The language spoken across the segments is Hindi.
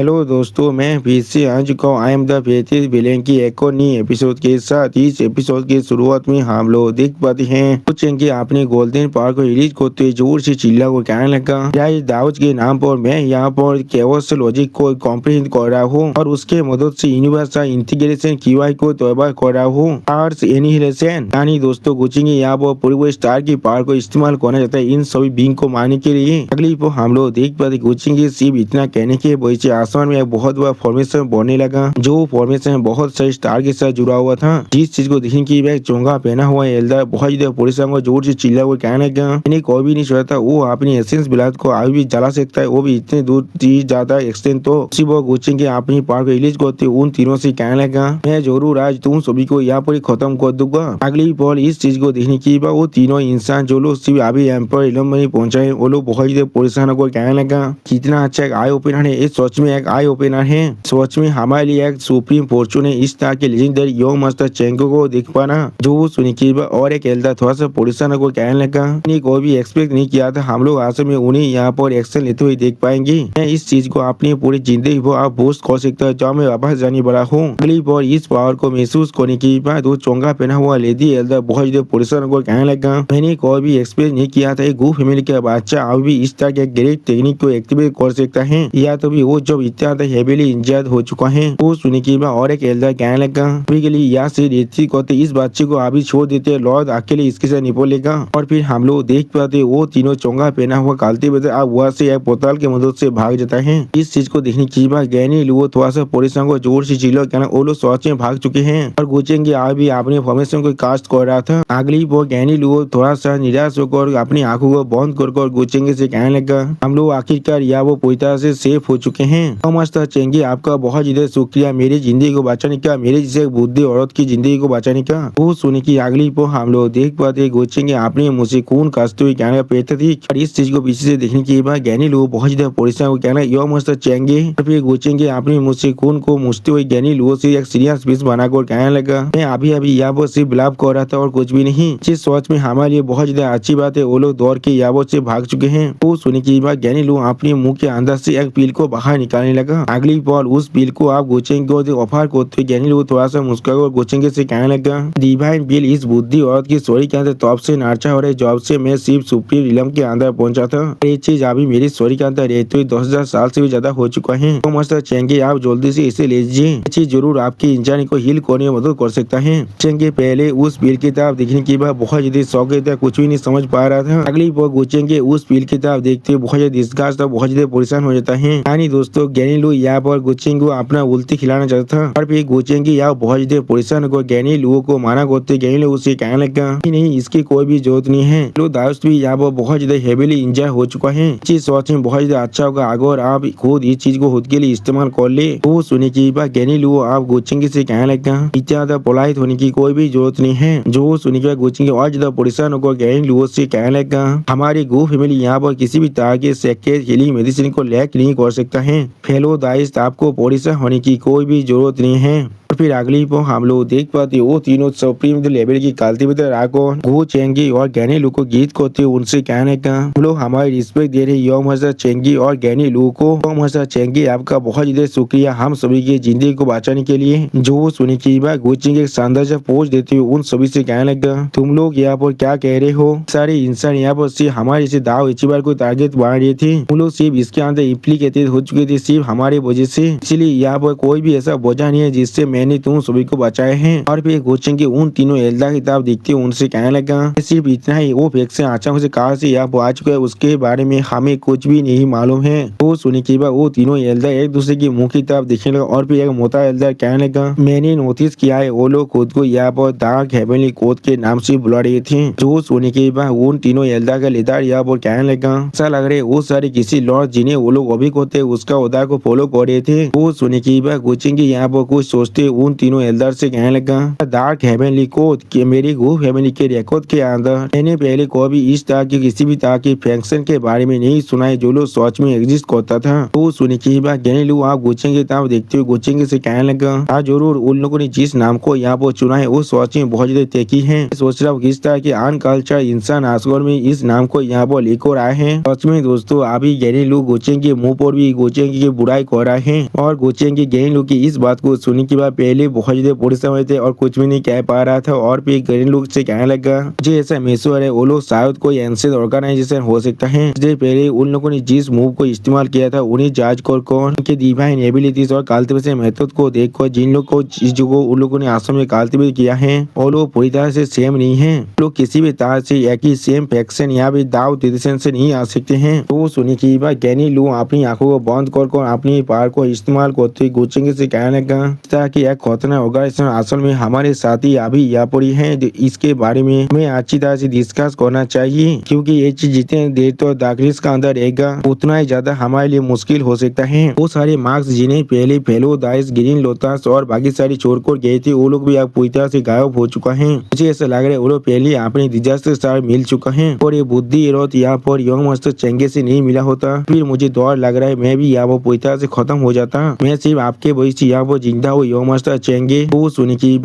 हेलो दोस्तों, मैं फिर से आ चुका हूँ। आई एम द फेथिस विलेन की एक और नई एपिसोड के साथ। इस एपिसोड की शुरुआत में हम लोग देख पाते हैं कुछ कि आपने गोल्डन पावर को रिलीज करते जोर से चिल्ला को कहने लगा, या इस दाऊद के नाम पर मैं यहाँ पर केवस लॉजिक को कॉम्प्रीहेंड कर रहा हूँ और उसके मदद से यूनिवर्सल इंटीग्रेशन कीवाई को तैयार कर रहा हूँ। आर्ट्स एनिहिलेशन यानी दोस्तों गुचिंगे यहाँ पर पूरे स्टार की पावर को इस्तेमाल करना चाहता है इन सभी बींग को मारने के लिए। अगली पर हम लोग देख पाते गुचिंगे सिर्फ इतना कहने के वजह से आसमान में एक बहुत बड़ा फॉर्मेशन बनने लगा, जो फॉर्मेशन बहुत सारे स्टार के साथ जुड़ा हुआ था। जिस चीज को देखने की वह चोंगा पहना हुआ एल्डर बहुत ज्यादा पुलिस को जोर से चिल्ला हुआ कहने लगा, इन्हें कोई भी नहीं सोचता वो अपनी एसेंस ब्लास्ट को आगे भी जला सकता है, वो भी इतने दूर चीज जाता है एक्सटेंड। तो उसी वो गुचिंगे अपनी पावर को रिलीज करते उन तीनों से कहने लगा, मैं जरूर आज तुम सभी को यहाँ पर खत्म कर दूंगा। अगली पल इस चीज को देखने की वो तीनों इंसान जो लोग सिर्फ अभी एम्पर इलम में पहुंचे वो लोग बहुत ज्यादा परेशान होकर कहने लगा, कितना अच्छा एक आई ओपनर है, इस सच में एक आई ओपनर है। सच में हमारे लिए एक सुप्रीम फॉर्चून है इस तरह के लेजेंडरी योंग मास्टर चेंगो को देख पाना। जो सुनी की और एक एल्डर थोड़ा सा परेशान को कहने लगा, कोई भी एक्सपेक्ट नहीं किया था हम लोग आज में उन्हें यहाँ पर एक्शन लेते हुए देख पाएंगे। मैं इस चीज को अपनी पूरी जिंदगी वो आप बोस्ट कर सकता है जब मैं वापस जाने वाला हूँ। अगली बार इस पावर को महसूस करने के बाद वो चोंगा पहना हुआ लेडी एल्डर बहुत ज्यादा परेशान को कहने लगा, मैंने कोई भी एक्सपेक्ट नहीं किया था गो फैमिली का बच्चा अब भी इस तरह के ग्रेट टेक्निक को एक्टिवेट कर सकता है, या तो भी वो जब इतना हेवीली इंजर्ड हो चुका है। वो सुनी की और एक एल्डर कहने लगा, के लिए यहाँ से रेती करते इस बच्चे को अभी छोड़ देते, लॉर्ड अकेले इसके साथ निपलेगा। और फिर हम लोग देख पाते वो तीनों चोंगा पहना हुआ कालते बजे अब वहाँ से एक पोताल की मदद से भाग जाता है। इस चीज को देखने की बाद गैनी लुओ थोड़ा सा परेशान को जोर से चिल्ला कहना वो लोग सोच में भाग चुके हैं और गुचेंगे आज भी अपने फॉर्मेशन को कास्ट कर रहा था। अगली वो गैनी लुओ थोड़ा सा निराश होकर अपनी आंखों को बंद कर गुचेंगे से कहने लगा, हम लोग आखिरकार या वो पोता से सेफ हो चुके हैं। मास्टर चेंगे आपका बहुत ज्यादा शुक्रिया मेरी जिंदगी को बचाने का, मेरे जैसे बुद्धि औरत की जिंदगी को बचाने का। वो सुने की अगली पर हम लोग देख पाते गुचेंगे अपने मुँह से खून काटते हुए कहने पेट थी। और इस चीज को पीछे से देखने के बाद ज्ञानी लोग बहुत ज्यादा परेशान हो कहना यो मास्टर चेंगे। और फिर गुचेंगे अपने मुँह से खून को मुझते हुए ज्ञानी लोगों से एक सीरियस पीस बनाकर कहने लगा, मैं अभी यहाँ पर सिर्फ बिलाप कर रहा था और कुछ भी नहीं। जिस सोच में हमारे लिए बहुत ज्यादा अच्छी बात है वो लोग दौड़ के याबो से भाग चुके हैं। वो सुने की बाद ज्ञानी लोग अपने मुंह के अंदर से एक पील को बाहर निकालने लगा। अगली पल उस पील को आप गुचेंगे ऑफर करते ज्ञानी लोग थोड़ा सा मुस्कुरा और गुचेंगे से कहने लगा, डिवाइन बिल इस बुद्धि औरत की स्टोरी के अंदर तब से नाचा और जॉब से मैं सिर्फ सुप्रीम इलम के अंदर पहुंचा था। ये चीज अभी मेरी स्टोरी के अंदर रहते हुए 10,000 साल से भी ज्यादा हो चुका है। तो मास्टर चेंगे आप जल्दी से इसे ले लीजिए, ये चीज जरूर आपकी इंसानी को हील करने में मदद कर सकता है। चेंगे पहले उस पील की तरफ देखने के बाद बहुत ज्यादा शौक था, कुछ भी नहीं समझ पा रहा था। अगली बार गुचेंगे उस पील की तरफ देखते हुए बहुत ज्यादा डिस्गस्ट और बहुत ज्यादा परेशान हो जाता है। यानी दोस्तों ज्ञानी लोग यहाँ पर गुचेंगे अपना उल्टी खिलाना चाहता था और फिर गुचेंगे यहाँ बहुत ज्यादा परेशान होकर ज्ञानी लोगों को माना करते ज्ञानी लोग उसे कहने लगा, नहीं इसकी कोई भी जरूरत नहीं है। लोग दाउस भी यहाँ पर बहुत ज्यादा हेवीली इंजर हो चुका है, चीज सोच में बहुत ज्यादा अच्छा होगा अगर आप खुद इस चीज को खुद के लिए इस्तेमाल कर ले। वो सुने की बात ज्ञानी लोग आप गुचेंगे से कहने लगा, इतना पोलाइट होने की कोई भी जरूरत नहीं है। जो सुने के बाद गुचेंगे और ज्यादा परेशान होकर ज्ञानी लोगों से कहने लगा, हमारी गो फैमिली यहाँ पर किसी भी तरह के सेक्रेट हीलिंग मेडिसिन को लैक नहीं कर सकता है। फेलो दाइस आपको परेशान होने की कोई भी जरूरत नहीं है। फिर अगली पर हम लोग देख पाते वो तीनों सुप्रीम लेवल की कल्टीवेटर रागोन गो चेंगी और ज्ञानी लोग को गीत करते उनसे कहने का, हम लोग हमारी रिस्पेक्ट दे रहे यो मास्टर चेंगी और ज्ञानी लोग को। यो मास्टर चेंगी आपका बहुत ज्यादा शुक्रिया हम सभी की जिंदगी को बचाने के लिए। जो सुनी की बात गुचेंगे शानदार से पोज देते हुए उन सभी से कहने लगा, तुम लोग यहाँ पर क्या कह रहे हो, सारे इंसान यहाँ पर सिर्फ हमारे जैसे दाव इचीबार को टारगेट बना रहे थे, हम लोग सिर्फ इसके अंदर इम्प्लीकेटेड हो चुके थे सिर्फ हमारे वजह से, इसलिए यहाँ पर कोई भी ऐसा वजह नहीं है जिससे मैंने तुम सभी को बचाए हैं। और फिर गुचेंगे उन तीनों एल्डर की तरफ देखते उनसे कहने लगा, सिर्फ इतना ही वो फेक्शन अचानक से कहा से यहाँ आ चुका है उसके बारे में हमें कुछ भी नहीं मालूम है। वो सुने के बाद वो तीनों एल्डर एक दूसरे की मुंह की तरफ देखने लगा और फिर एक मोटा एल्डर कहने लगा, मैंने नोटिस किया है वो लोग खुद को यहाँ पर डार्क हेवनली कोड के नाम से बुला रहे थे। जो सुने के बाद उन तीनों एल्डर का लीडर यहाँ पर कहने लगा, ऐसा लग रहा है वो सारे किसी लॉर्ड जिन्हें वो लोग अभी होते उसका उदार को फॉलो कर रहे थे। वो सुने के बाद गुचेंगे यहाँ पर कुछ सोचते उन तीनों एल्डर से कहने लगा, डार्क हेवनली कोड कि मेरी गो फैमिली के रिकॉर्ड के अंदर मैंने पहले कभी इस तरह की किसी भी तरह की फैक्शन के बारे में नहीं सुना है जो लोग सच में एग्जिस्ट करता था। तो सुनी की बात कहने लू आप गुचेंगे तब देखते हुए गुचेंगे से कहने लगा, हाँ जरूर, उन लोगों ने जिस नाम को यहाँ पर चुना है वो सच में बहुत ज्यादा तय है। सोच रहा हूँ किस तरह के अनकल्चर इंसान आसगौर में इस नाम को यहाँ पर लेकर आए हैं। सच में दोस्तों अभी गहरी लोग गुचेंगे मुंह पर भी गुचेंगे की बुराई कर रहे हैं और गुचेंगे गहरी लोग की इस बात को सुनने के बाद पहले बहुत ज्यादा परेशान हुए थे और कुछ भी नहीं कह पा रहा था और फिर गहरी लोग से कहने लगा, मुझे ऐसा महसूस है वो लोग शायद कोई एंशिएंट ऑर्गेनाइजेशन हो सकता है। इससे पहले उन लोगों ने जिस मूव को इस्तेमाल किया था उन्हें जांच कर कौन के डिवाइन एबिलिटीज और कल्टिवेशन मेथड को देखकर जिन लोग को चीजों को उन लोगों ने आश्रम में कल्टिवेट किया है और लोग पूरी तरह से सेम नहीं है। लोग किसी भी तरह से एक ही सेम फैक्शन या भी दाव ट्रेडिशन से नहीं आ सकते हैं। तो सुनी की बात गैनी लोग अपनी आंखों को बंद कर अपनी पावर को इस्तेमाल करते गुचेंगे से कहने लगा, इस तरह की एक खतरनाक ऑर्गेनाइजेशन असल में हमारे साथी अभी यहाँ पर है। इसके बारे में हमें अच्छी तरह से डिस्कस करना चाहिए क्योंकि ये चीज जितने देर तो दाखिल का अंदर रहेगा उतना ही ज्यादा हमारे लिए मुश्किल हो सकता है। वो सारे मार्क्स जिन्हें पहले फेलो दाइस ग्रीन लोटास और बाकी सारी छोड़कर गए थे वो लोग भी अब पूरी तरह से गायब हो चुका है। मुझे ऐसा लग रहा है वो लोग पहले अपने डिजास्टर स्टार मिल चुका है और ये बुद्धि रोत यहाँ पर यंग मास्टर चेंगे से नहीं मिला होता फिर मुझे डर लग रहा है मैं भी यहाँ पर पूरी तरह से खत्म हो जाता। मैं सिर्फ आपके वजह से यहाँ पर जिंदा हूँ यंग मास्टर चेंगे। वो सुनी की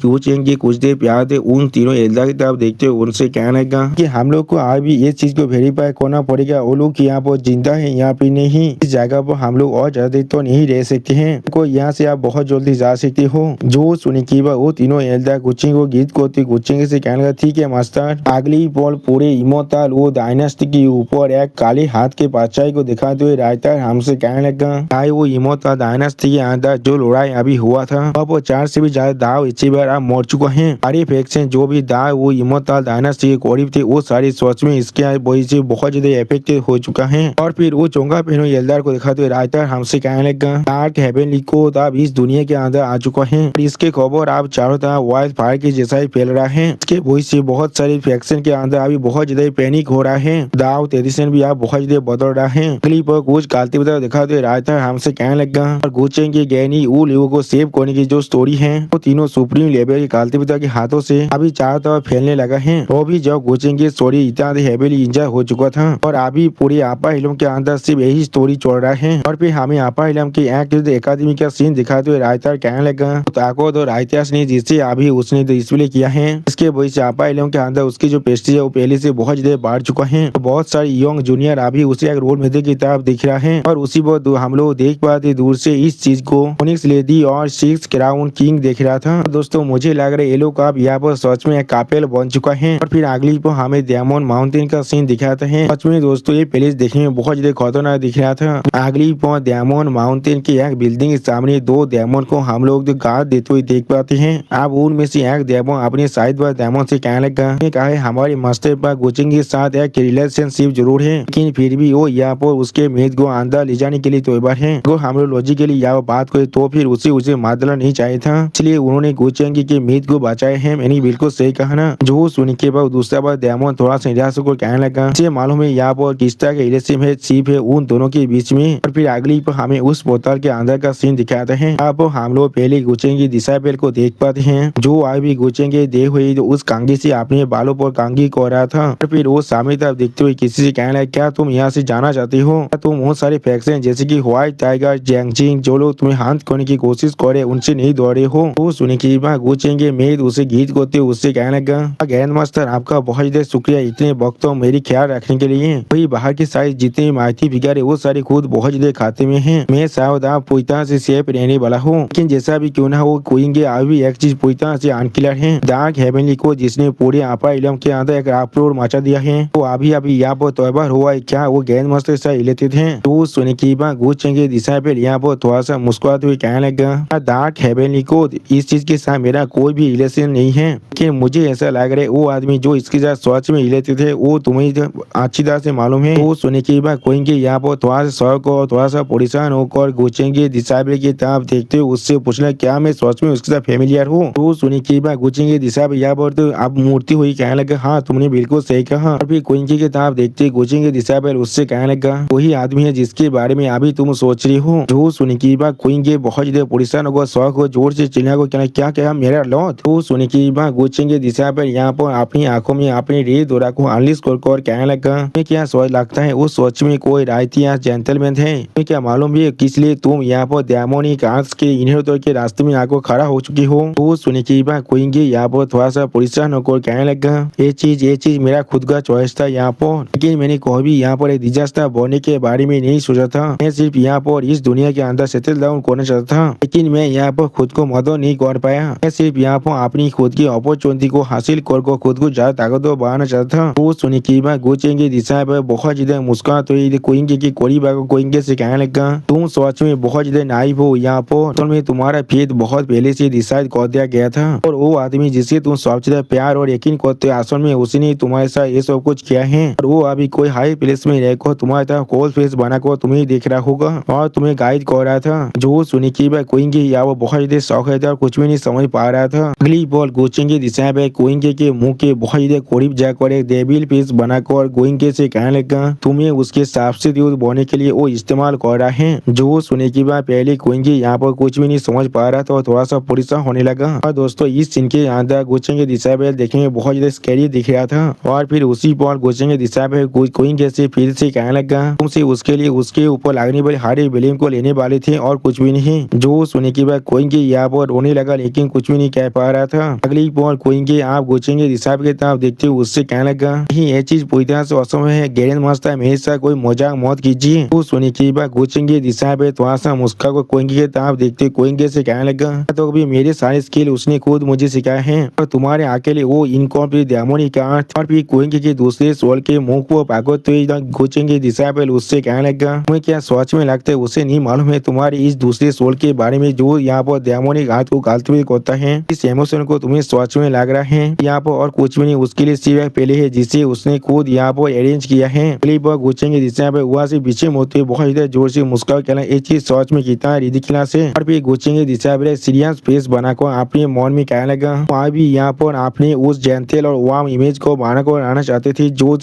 वो चेंगे कुछ देर प्यार थे उन तीनों एल्डर की तरफ देखते हुए उनसे कहने लगा कि हम लोग को आज भी ये चीज को वेरीफाई करना पड़ेगा वो लोग यहाँ पर जिंदा है यहाँ पे नहीं। इस जगह पर हम लोग और ज्यादा तो नहीं रह सकते हैं को यहाँ से आप बहुत जल्दी जा सकते हो। जो सुनी की वो तीनों एल्डर गुचिंग को गीत को गुचिंग से कहने लगा, ठीक है मास्टर। अगली पल पूरे इमोताल वो डायनास्टी के ऊपर एक काले हाथ के परछाई को दिखाते हुए राइटर हमसे कहने लगा, भाई वो इमोताल डायनास्टी के अंदर जो लड़ाई अभी हुआ था अब वो 4 से भी ज्यादा दाव इसी बार आप मर चुका है। सारे फैक्शन जो भी दाव वो इमोताल डायनास्टी के करीब थे वो सारे सोच में इसके वजह से बहुत ज्यादा इफेक्टेड हो चुका है। और फिर वो चोंगा पहनो एल्डर को दिखाते हुए राइटर हमसे कहने लगा, डार्क हेवनली कोड अब इस दुनिया के अंदर आ चुका है। इसके खबर आप चारों तरफ वाइल्ड फायर के जैसा ही फैल रहा है। इसके वजह से बहुत सारे फैक्शन के अंदर अभी बहुत ज्यादा पैनिक हो रहा है। दाव ट्रेडिशन भी आप बहुत ज्यादा बदल रहा है। अगली पर कुछ कालती बता दिखाते हुए राइटर हमसे कहने लगा, और गुचेंगे गैनी वो लोगों को सेव करने की जो स्टोरी है वो तीनों सुप्रीम लेवल के कालती बता के हाथों से अभी चारों तरफ फैलने लगा है। वो भी जब गुचेंगे स्टोरी इतना हेवीली इंजॉय हो चुका था और अभी पूरे आपा इलम के अंदर सिर्फ यही स्टोरी चल रहा है। और फिर हमें आपा इलम के एकेडमी का सीन दिखाते हुए राइटर कहने लगा, ताकत और राइतास ने जिससे अभी उसने डिस्प्ले किया है इसके वजह से आपा इलम के अंदर उसकी जो पेस्ट्री है वो पहले से बहुत ज्यादा बढ़ चुका है। बहुत सारे यंग जूनियर अभी उसे एक रोल मेडल की तरफ दिख रहा है और उसी वक्त हम लोग देख पाते दूर से इस चीज को ओनिक्स लेडी और 6 क्राउन किंग देख रहा था। दोस्तों मुझे लग रहा है ये लोग अब यहाँ पर सच में एक कापेल बन चुका है। और फिर अगली पर हमें डायमंड माउंटेन का सीन दिखाते हैं। सच में दोस्तों ये प्लेस देखने में बहुत ज्यादा खतरनाक दिख रहा था। अगली पर डायमंड माउंटेन की एक बिल्डिंग के सामने 2 डायमंड को हम लोग गार्ड देते हुए देख पाते हैं। अब उनमें से एक डायमंड अपने साइड पर डायमंड से कहने लगा, कहा है हमारे मास्टर पर गुचिंग के साथ एक रिलेशनशिप जरूर है लेकिन फिर भी वो यहाँ पर उसके मेद को अंदर ले जाने के लिए तैयार है। तो हम लोग लॉजिकली यहाँ बात करें तो फिर उसे मादला नहीं चाहिए था इसलिए उन्होंने गुचेंगे के मेद को बचाए हैं। मैंने बिल्कुल सही कहा ना। जो सुन के बाद दूसरा बार डायमंड थोड़ा सा निराश होकर कहने लगा, मुझे मालूम है यहाँ पर किस तरह का रिलेशनशिप है उन दोनों के बीच में। और फिर अगली पर हमें उस पोर्टल के अंदर का सीन दिखाते हैं। अब हम लोग पहले गुचेंगे डिसाइपल को देख पाते हैं जो आज भी गुचेंगे देख हुई तो उस कांगी से अपने बालों पर कांगी कर रहा था। और फिर वो सामने तरफ देखते हुए किसी से कहने लगा, क्या तुम यहाँ से जाना चाहते हो? तुम बहुत सारे फैक्शन जैसे कि व्हाइट टाइगर जैंगजिंग जो लोग तुम्हें हाथ करने की कोशिश करे उनसे नहीं दौड़े हो। वो सुने की बात गुचेंगे मेद उसे गीत करते उससे कहने लगा, ग्रैंड मास्टर आपका बहुत ज्यादा शुक्रिया इतने वक्त मेरी ख्याल रखने के लिए। वही बाहर के साइज जितने माइती फिगर है वो सारे खुद बहुत ज्यादा खाते में है। मैं शायद आप पूरी तरह से सेफ रहने वाला हूँ लेकिन जैसा भी क्यों ना हो कोइंगे अभी एक चीज पूरी तरह से अनक्लियर है। डार्क हेवनली को जिसने पूरे आपा इलम के अंदर एक अपलोड मचा दिया है वो अभी यहाँ पर तैयार हुआ है क्या वो ग्रैंड मास्टर से रिलेटेड है? तो सुने की बात गुचेंगे डिसाइपल यहाँ पर थोड़ा सा मुस्कुराते हुए कहने लगा, डार्क हेवनली को इस चीज के साथ मेरा कोई भी रिलेशन नहीं है कि मुझे ऐसा लग रहा है वो आदमी जो इसके साथ सच में रिलेटेड है वो तुम्हें अच्छी तरह से मालूम है। वो सुने की बात कोइंगे यहाँ पर थोड़ा सा शौक और थोड़ा सा परेशान होकर गुचेंगे डिसाइपल की तरफ देखते हुए उससे पूछना क्या मैं सच में उसके साथ फेमिलियर हूँ? तो सुने की बात गुचेंगे डिसाइपल यहाँ पर तो अब मूर्ति हुई कहने लगा, हाँ तुमने बिल्कुल सही कहा। और फिर कोइंगे की तरफ देखते गुचेंगे डिसाइपल उससे कहने लगा, वही आदमी है जिसके बारे में अभी तुम सोच रही हो। जो सुने की बात कोइंगे बहुत ज्यादा परेशान होगा पर शौक को जोर से चिल्ला को क्या क्या मेरा लौट। तो सुनी की बात गुच्चेंग की दिशा पर यहाँ पर अपनी आंखों में अपनी रेत दोरा को अनलिश कर कहने लगा, क्या सोच लगता है उस सोच में कोई रायती या जेंटलमैन है। क्या मालूम भी किस लिए तुम यहाँ पर डायमोनिक आर्ट्स के इन्हें के रास्ते में आकर खड़ा हो चुकी हो। तो सुनी की बात कोइंगे यहाँ पर थोड़ा सा परेशान होकर कहने लगा, ये चीज मेरा खुद का चॉइस था यहाँ पर, लेकिन मैंने कभी यहाँ पर एक डिजास्टर बनने के बारे में नहीं सोचा था। मैं सिर्फ यहाँ पर इस दुनिया के अंदर सेटल डाउन करना चाहता था, लेकिन मैं यहाँ पर खुद को मदद नहीं कर पाया। मैं सिर्फ यहाँ पर अपनी खुद की अपॉर्चुनिटी को हासिल कर खुद को ज्यादा ताकतवर बनाना चाहता था। तो सुनी की बात गुच्चेंग की दिशा पर बहुत ज्यादा मुस्कुराते हुए कोइंगे की करीब आकर कोइंगे से कहने लगा, तुम सच में बहुत ज्यादा नाइव हो। यहाँ पर असल में तुम्हारा फेथ बहुत पहले से डिसाइड कर दिया गया था, और वो आदमी जिससे तुम सबसे ज्यादा प्यार और यकीन करते असल में उसने तुम्हारे साथ ये सब कुछ किया है, और वो अभी कोई हाई प्लेस में रहकर तुम्हारे तरफ कोल्ड फेस बनाकर तुम्हें देख रहा होगा और तुम्हें गाइड कर रहा था। जो सुनी की बात कोइंगे या वो बहुत ज्यादा शौक है और कुछ भी नहीं समझ पा रहा था। अगली बॉल गुच्चेंग की दिशा में कोइंगे के मुंह के बहुत ज्यादा करीब जाकर एक डेविल फेस बनाकर गोइंगे से कहने लगा, तुम्हें उसके सबसे दूर बोने के लिए वो इस्तेमाल कर रहा है। जो सुने की बात पहले कोइंगे यहाँ पर कुछ भी नहीं समझ पा रहा था और थोड़ा सा परेशान होने लगा। और दोस्तों इस सीन के अंदर गुच्चेंग की दिशा में देखने में बहुत ज्यादा स्कैरी दिख रहा था, और फिर उसी पर गुच्चेंग की दिशा में कोइंगे से फिर से कहने लगा, तुमसे उसके लिए उसके ऊपर लगने वाले हारे ब्लेम को लेने वाले थे और कुछ भी नहीं। जो सुने की बात कोइंगे यहाँ पर रोने लगा, लेकिन कुछ भी नहीं कह पा रहा था। अगली बार कोइंगे आप गुच्चेंग की दिशा की तरफ देखते हुए उससे कहने लगा, ये चीज पूरी तरह से असंभव है, ग्रैंड मास्टर मेरे साथ कोई मजाक मत कीजिए। तो सुनी की बात गुच्चेंग की दिशा पे थोड़ा सा मुस्का को कोइंगे की तरफ देखते कोइंगे से कहने लगा, तो अभी मेरे सारे स्किल उसने खुद मुझे सिखाए हैं, और तुम्हारे अकेले वो इनकॉम्प्लीट डायमोनिक आर्ट। और फिर कोइंगे के दूसरे सोल के मुंह को पागोते हुए गुच्चेंग की दिशा पे उससे कहने लगा, तुम्हें क्या सोच में लगता है उसे नहीं मालूम है तुम्हारे इस दूसरे सोल के बारे में जो यहाँ पर डायमोनिक आर्ट को कल्टिवेट करता है। इस इमोशन को तुम्हें सोच में लग रहा है यहाँ पर और कुछ भी नहीं, उसके लिए सिर्फ पहले है जिसे उसने खुद यहाँ पर अरेंज किया है। अगली बार गुच्चेंग की दिशा पे वहाँ से पीछे मोते बहुत ज्यादा जोर से मुस्कुरा कहना, ये चीज सोच में कितना रिडिकुलस है। और फिर गुच्चेंग की दिशा पे सीरियस फेस बनाकर अपने मन में कहने लगा, वहाँ भी यहाँ पर आपने उस जेंटल और वार्म इमेज को बनाकर आना चाहते थे जो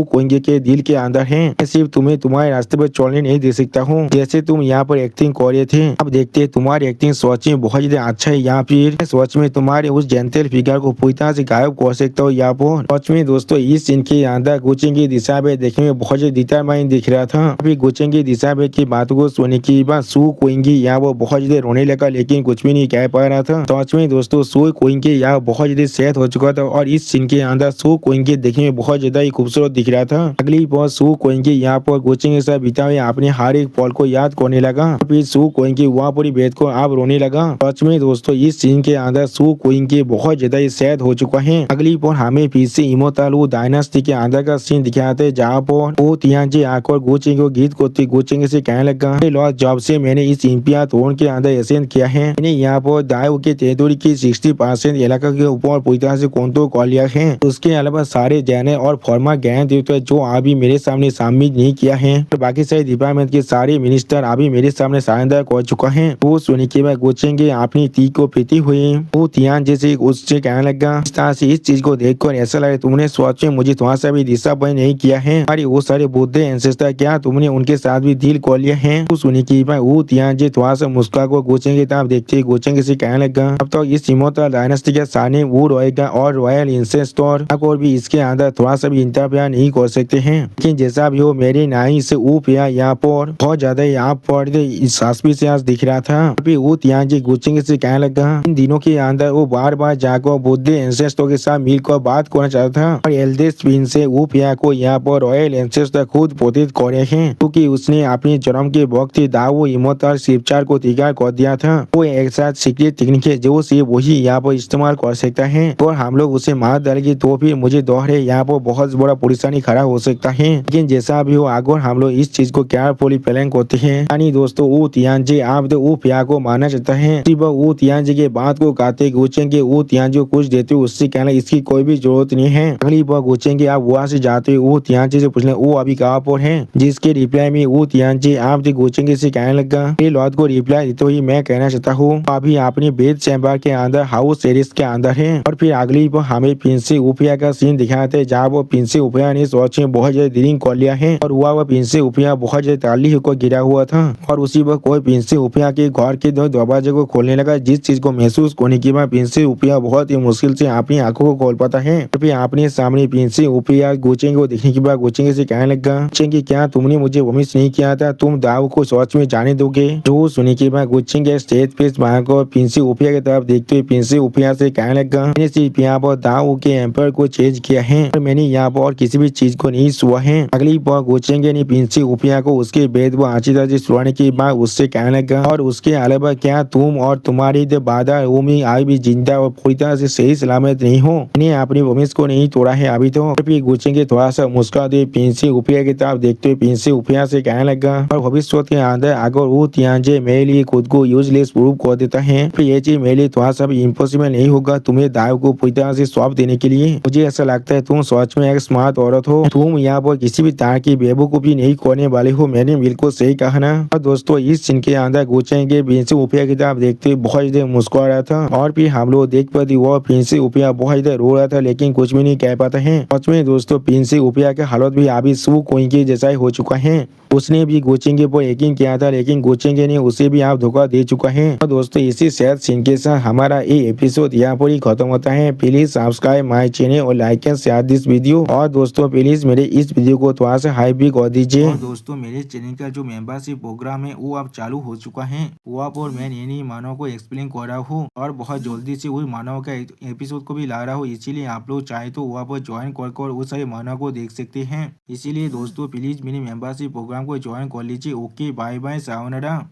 कोइंगे के दिल के अंदर है। मैं सिर्फ तुम्हें तुम्हारे रास्ते पर चलने नहीं दे सकता हूँ जैसे तुम यहाँ पर एक्टिंग कर रहे थे। अब देखते तुम्हारी एक्टिंग सोच में बहुत ज्यादा अच्छा है, यहाँ फिर सोच में तुम्हारे उस जेंटल फिगर को पूरी तरह से गायब कर सकता हूँ। यहाँ पर सोच में दोस्तों इस सीन के अंदर गुच्चेंग की दिशा में देखने में बहुत ज्यादा डिटरमाइंड दिख रहा था। अभी गुच्चेंग की दिशा में की बात को सुनने की बात कोइंगे यहाँ वो बहुत ज्यादा रोने लगा, लेकिन कुछ भी नहीं कह पा रहा था। सोच में दोस्तों कोइंगे यहाँ बहुत ज्यादा सेहत हो चुका था, और इस सीन के अंदर कोइंगे देखने में बहुत ज्यादा ही खूबसूरत दिख रहा था। अगली बार कोइंगे यहाँ पर गुच्चेंग के साथ बिता हुए अपने हर एक पल को याद करने लगा। फिर कोइंगे वहाँ पूरी बेद को आप रोने लगा। सच में दोस्तों इस सीन के अंदर कोइंगे बहुत ज्यादा ही सेहत हो चुका है। अगली बार हमें फिर से इमोर्टल डायनास्टी के अंदर का सीन दिखाते जहाँ पर वो तियांजे आकर गुच्चेंग को गीत करते गुच्चेंग से कहने लगा, लॉर्ड जब से मैंने इस इंपिया थ्रोन के अंदर एसेंट किया है, मैंने यहाँ पर दायो के टेरिटोरी की 60% इलाका के ऊपर पूरी तरह से कंट्रोल कर लिया है। उसके अलावा सारे जैने और फॉर्मर ज्ञान देवता जो अभी मेरे सामने शामिल नहीं किया है, तो बाकी सारे डिपार्टमेंट के सारे मिनिस्टर अभी मेरे सामने सरेंडर कर चुका है। वो सुनी के बाद गुच्चेंगे अपनी तीर को पीती हुई वो तियान जैसे उससे कहने लगा, इस तरह से इस चीज को देखकर ऐसा लगे तुमने सोच में मुझे थोड़ा सा भी डिसअपॉइंट नहीं किया है। अरे वो सारे बुद्ध एंसेस्टर क्या तुमने उनके साथ भी डील कर लिया है। तो सुनी की बात वो तियान जे थोड़ा सा मुस्कुरा को गुच्चेंग की तरफ देखते गुच्चेंग से कहने लगा, अब तो इस इमोर्टल डायनेस्टी के सामने वो रहेगा और रॉयल इंसेस्टर और भी इसके अंदर थोड़ा सा भी इंटरफेयर नहीं कर सकते हैं। लेकिन जैसा भी हो मेरे नाई से ऊप यहाँ पर बहुत ज्यादा यहाँ पर सस्पिशियस दिख रहा था। अभी वो तियान जी गुच्चेंग से कहने लगा, इन दिनों के अंदर वो बार बार जाकर बुद्ध एंसेस्टर के साथ मिलकर बात करना चाहता था, और एल्डेस्ट प्रिंस से ऊप को यहाँ पर रॉयल एंसेस्टर खुद पोतित करे हैं, क्योंकि उसने अपने जन्म के वक्त दावो इमोर्टल शिवचार को तैयार कर दिया था। वो एक साथ सीक्रेट टेक्निक है जो सिर्फ वही यहाँ पर इस्तेमाल कर सकता है, और हम लोग उसे मार डालेंगे तो फिर मुझे दोहरे यहाँ पर बहुत बड़ा परेशानी खड़ा हो सकता है। लेकिन जैसा भी हो अगर हम लोग इस चीज को केयरफुली प्लान करते हैं, यानी दोस्तों वो तियांजे आप वो प्यार को मानना चाहता है, सिर्फ वो तियांजे के बात को कहते गुच्चेंगे वो तियांजे को कुछ देते उससे कहना इसकी कोई भी जरूरत नहीं है। अगली बार गुच्चेंगे आप वहाँ से जाते वो तियांजे से पूछने वो अभी कहाँ पर है, जिसके रिप्लाई में वो तियांजे आप गुच्चेंगे से कहने लगा, ये लॉर्ड को रिप्लाई देते हुए मैं कहना चाहता हूँ अभी अपने बेड चैम्बर के अंदर हाउस टेरिस के अंदर है। और फिर अगली बार हमें प्रिंसी उपिया का सीन दिखाते हैं जहाँ वो प्रिंसी उपिया ने सोच में बहुत ज्यादा ड्रिंक कर लिया है, और हुआ वो प्रिंसी उपिया बहुत ज्यादा ताली होकर गिरा हुआ था, और उसी वक्त कोई प्रिंसी उपिया के घर के दरवाजे को खोलने लगा, जिस चीज को महसूस होने के बाद प्रिंस ओपिया बहुत ही मुश्किल से अपनी आंखों को खोल पाता है। फिर आपने सामने प्रिंस ओपिया गोचेंगे को देखने के बाद गोचेंगे से कहने लगा, गोचेंगे क्या तुमने मुझे वॉमिट नहीं किया था, तुम दाव को सच में जाने दोगे। जो सुनने के बाद गोचेंगे स्टेज पे भागकर प्रिंस ओपिया की तरफ देखते हुए प्रिंस ओपिया से कहने लगा, मैंने सिर्फ यहाँ पर दाव के एम्पायर को चेंज किया है और मैंने यहाँ पर किसी भी चीज को नहीं छुआ है। अगली बार गोचेंगे ने प्रिंस ओपिया को उसके बेद व अच्छी तरह से छुड़ाने के बाद उससे कहने लगा, और उसके अलावा क्या तुम और तुम्हारी बाधा उम्मीद आज भी जिंदा और पूरी तरह से सही सलामत नहीं हो। मैंने अपनी प्रॉमिस को नहीं तोड़ा है अभी तो। फिर गोचेंगे थोड़ा सा मुस्कुराते प्रिंस ओपिया की तरफ देखते हुए प्रिंस ओपिया से कहने लगा, और भविष्य के अंदर अगर वो तियांजे मेरे लिए खुद को यूजलेस प्रूव कर देता है फिर ये चीज मेरे लिए थोड़ा सा भी इम्पॉसिबल नहीं होगा तुम्हें दाव को पूरी तरह से सौंप देने के लिए। मुझे ऐसा लगता है तुम सच में एक स्मार्ट औरत हो, तुम यहाँ पर किसी भी तरह की बेवकूफी नहीं करने वाले हो। मैंने बिल्कुल सही कहा ना। और दोस्तों इस सीन के अंदर गोचेंगे प्रिंस ओपिया की तरफ देखते बहुत देर मुस्कुरा रहा था, और फिर हम लोग देख पाते वो प्रिंस ओपिया बहुत देर रो रहा था लेकिन कुछ भी नहीं कह पाता है। सच में दोस्तों प्रिंस ओपिया के हालत भी अभी सू कोई के जैसा ही हो चुका है। उसने भी गोचेंगे पर यकीन किया था लेकिन गोचेंगे ने उसे भी आप धोखा दे चुका है। तो दोस्तों इसी सैड सीन के साथ हमारा ये एपिसोड यहाँ पर ही खत्म होता है। प्लीज सब्सक्राइब माय चैनल और like and share this video. और दोस्तों प्लीज मेरे इस वीडियो को थोड़ा सा हाइप भी कर दीजिए। और दोस्तों मेरे चैनल का जो मेंबरशिप प्रोग्राम है वो अब चालू हो चुका है। वहाँ पर मैं नई मानव को एक्सप्लेन कर रहा हूँ और बहुत जल्दी से वही मानव का एपिसोड को भी ला रहा हूँ, इसीलिए आप लोग चाहे तो वहाँ पर ज्वाइन कर उस सारे मानव को देख सकते हैं। इसीलिए दोस्तों प्लीज मेरे मेंबरशिप प्रोग्राम को ज्वाइन कर लीजिए। Okay bye bye sayonara.